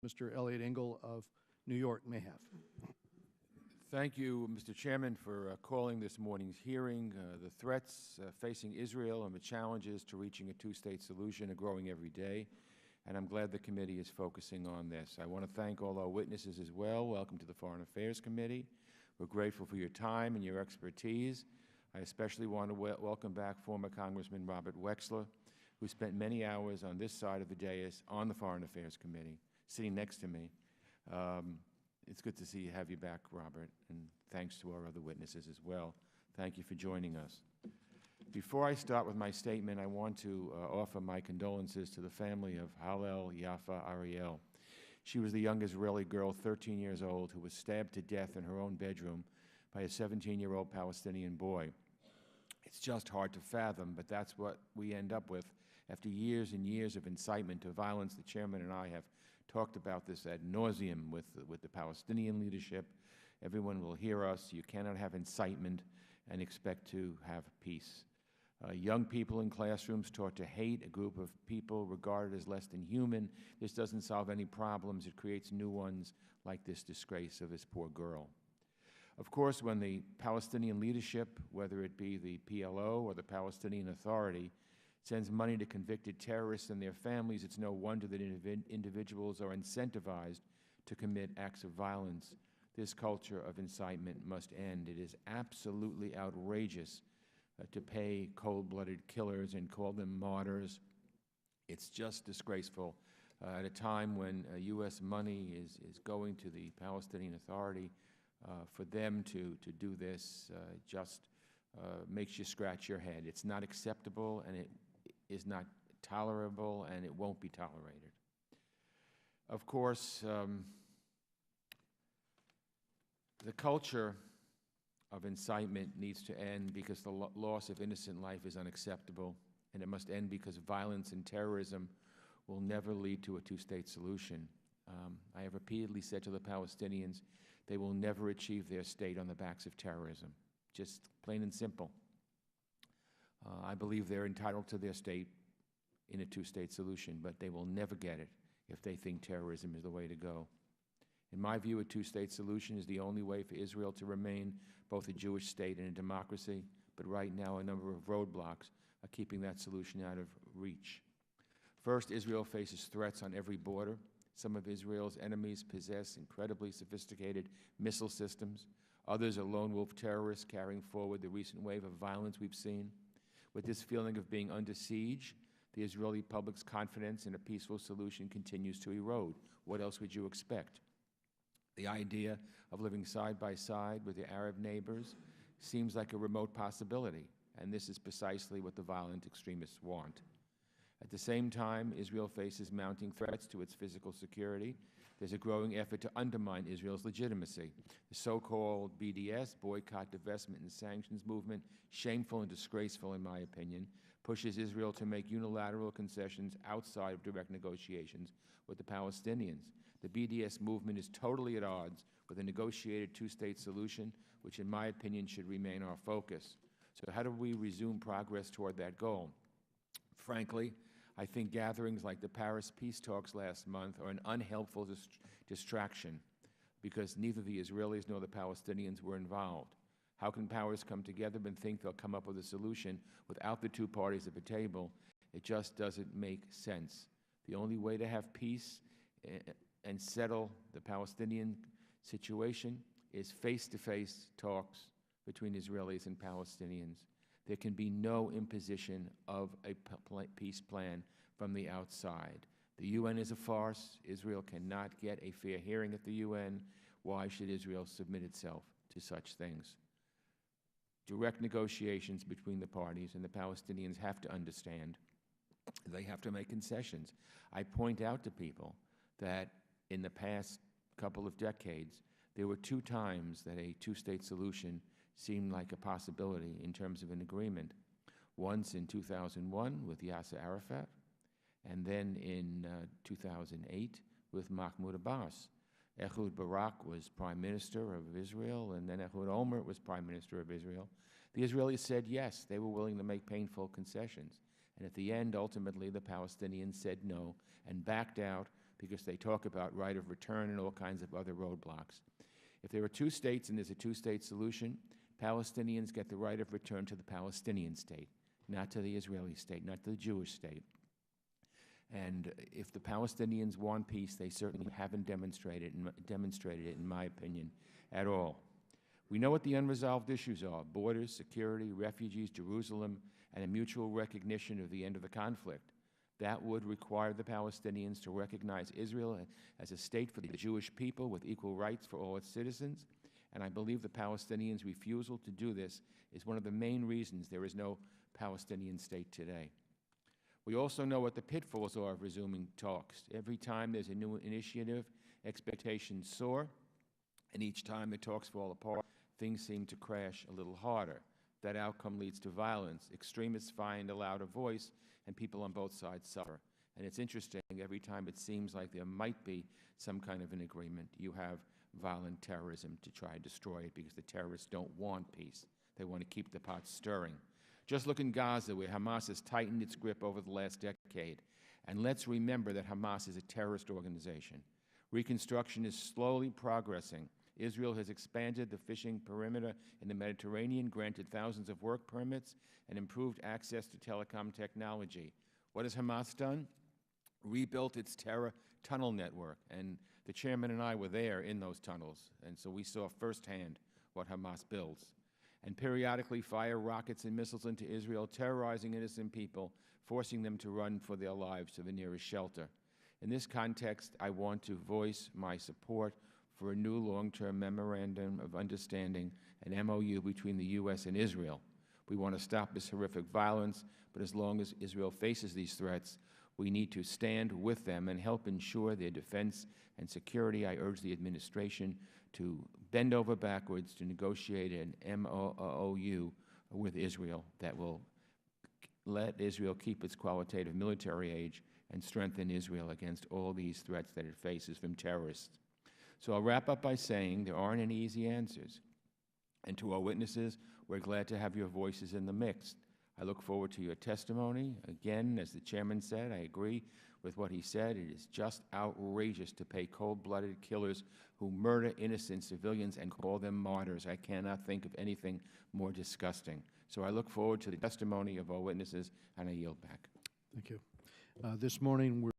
Mr. Eliot Engel of New York may have. Thank you, Mr. Chairman, for calling this morning's hearing. The threats facing Israel and the challenges to reaching a two-state solution are growing every day, and I'm glad the committee is focusing on this. I want to thank all our witnesses as well. Welcome to the Foreign Affairs Committee. We're grateful for your time and your expertise. I especially want to welcome back former Congressman Robert Wexler, who spent many hours on this side of the dais on the Foreign Affairs Committee, sitting next to me. It's good to see you, have you back, Robert, and thanks to our other witnesses as well. Thank you for joining us. Before I start with my statement, I want to offer my condolences to the family of Hallel Yafa Ariel. She was the young Israeli girl, 13 years old, who was stabbed to death in her own bedroom by a 17-year-old Palestinian boy. It's just hard to fathom, but that's what we end up with after years and years of incitement to violence. The chairman and I have talked about this ad nauseum with the Palestinian leadership. Everyone will hear us. You cannot have incitement and expect to have peace. Young people in classrooms taught to hate a group of people regarded as less than human. This doesn't solve any problems. It creates new ones, like this disgrace of this poor girl. Of course, when the Palestinian leadership, whether it be the PLO or the Palestinian Authority, sends money to convicted terrorists and their families, it's no wonder that individuals are incentivized to commit acts of violence. This culture of incitement must end. It is absolutely outrageous to pay cold-blooded killers and call them martyrs. It's just disgraceful. At a time when U.S. money is going to the Palestinian Authority, for them to do this just makes you scratch your head. It's not acceptable, and it is not tolerable, and it won't be tolerated. Of course, the culture of incitement needs to end because the loss of innocent life is unacceptable, and it must end because violence and terrorism will never lead to a two-state solution. I have repeatedly said to the Palestinians, they will never achieve their state on the backs of terrorism, just plain and simple. I believe they're entitled to their state in a two-state solution, but they will never get it if they think terrorism is the way to go. In my view, a two-state solution is the only way for Israel to remain both a Jewish state and a democracy, but right now a number of roadblocks are keeping that solution out of reach. First, Israel faces threats on every border. Some of Israel's enemies possess incredibly sophisticated missile systems. Others are lone wolf terrorists carrying forward the recent wave of violence we've seen. With this feeling of being under siege, the Israeli public's confidence in a peaceful solution continues to erode. What else would you expect? The idea of living side by side with your Arab neighbors seems like a remote possibility, and this is precisely what the violent extremists want. At the same time, Israel faces mounting threats to its physical security. There's a growing effort to undermine Israel's legitimacy. The so-called BDS, Boycott, Divestment, and Sanctions movement, shameful and disgraceful in my opinion, pushes Israel to make unilateral concessions outside of direct negotiations with the Palestinians. The BDS movement is totally at odds with a negotiated two-state solution, which in my opinion should remain our focus. So how do we resume progress toward that goal? Frankly, I think gatherings like the Paris peace talks last month are an unhelpful distraction because neither the Israelis nor the Palestinians were involved. How can powers come together and think they'll come up with a solution without the two parties at the table? It just doesn't make sense. The only way to have peace and settle the Palestinian situation is face-to-face talks between Israelis and Palestinians. There can be no imposition of a peace plan from the outside. The UN is a farce. Israel cannot get a fair hearing at the UN. Why should Israel submit itself to such things? Direct negotiations between the parties, and the Palestinians have to understand they have to make concessions. I point out to people that in the past couple of decades, there were 2 times that a two-state solution seemed like a possibility in terms of an agreement. Once in 2001 with Yasser Arafat, and then in 2008 with Mahmoud Abbas. Ehud Barak was Prime Minister of Israel, and then Ehud Olmert was Prime Minister of Israel. The Israelis said yes, they were willing to make painful concessions. And at the end, ultimately, the Palestinians said no and backed out because they talk about right of return and all kinds of other roadblocks. If there are two states and there's a two-state solution, Palestinians get the right of return to the Palestinian state, not to the Israeli state, not to the Jewish state. And if the Palestinians want peace, they certainly haven't demonstrated it, in my opinion, at all. We know what the unresolved issues are: borders, security, refugees, Jerusalem, and a mutual recognition of the end of the conflict. That would require the Palestinians to recognize Israel as a state for the Jewish people with equal rights for all its citizens. And I believe the Palestinians' refusal to do this is one of the main reasons there is no Palestinian state today. We also know what the pitfalls are of resuming talks. Every time there's a new initiative, expectations soar, and each time the talks fall apart, things seem to crash a little harder. That outcome leads to violence. Extremists find a louder voice, and people on both sides suffer. And it's interesting, every time it seems like there might be some kind of an agreement, you have violent terrorism to try and destroy it, because the terrorists don't want peace. They want to keep the pot stirring. Just look in Gaza, where Hamas has tightened its grip over the last decade. And let's remember that Hamas is a terrorist organization. Reconstruction is slowly progressing. Israel has expanded the fishing perimeter in the Mediterranean, granted thousands of work permits, and improved access to telecom technology. What has Hamas done? Rebuilt its terror tunnel network. And the chairman and I were there in those tunnels, and so we saw firsthand what Hamas builds. And periodically fire rockets and missiles into Israel, terrorizing innocent people, forcing them to run for their lives to the nearest shelter. In this context, I want to voice my support for a new long-term memorandum of understanding, an MOU between the U.S. and Israel. We want to stop this horrific violence, but as long as Israel faces these threats, we need to stand with them and help ensure their defense and security. I urge the administration to bend over backwards to negotiate an MOU with Israel that will let Israel keep its qualitative military aid and strengthen Israel against all these threats that it faces from terrorists. So I'll wrap up by saying there aren't any easy answers. And to our witnesses, we're glad to have your voices in the mix. I look forward to your testimony. Again, as the chairman said, I agree with what he said. It is just outrageous to pay cold-blooded killers who murder innocent civilians and call them martyrs. I cannot think of anything more disgusting. So I look forward to the testimony of our witnesses, and I yield back. Thank you. This morning, we're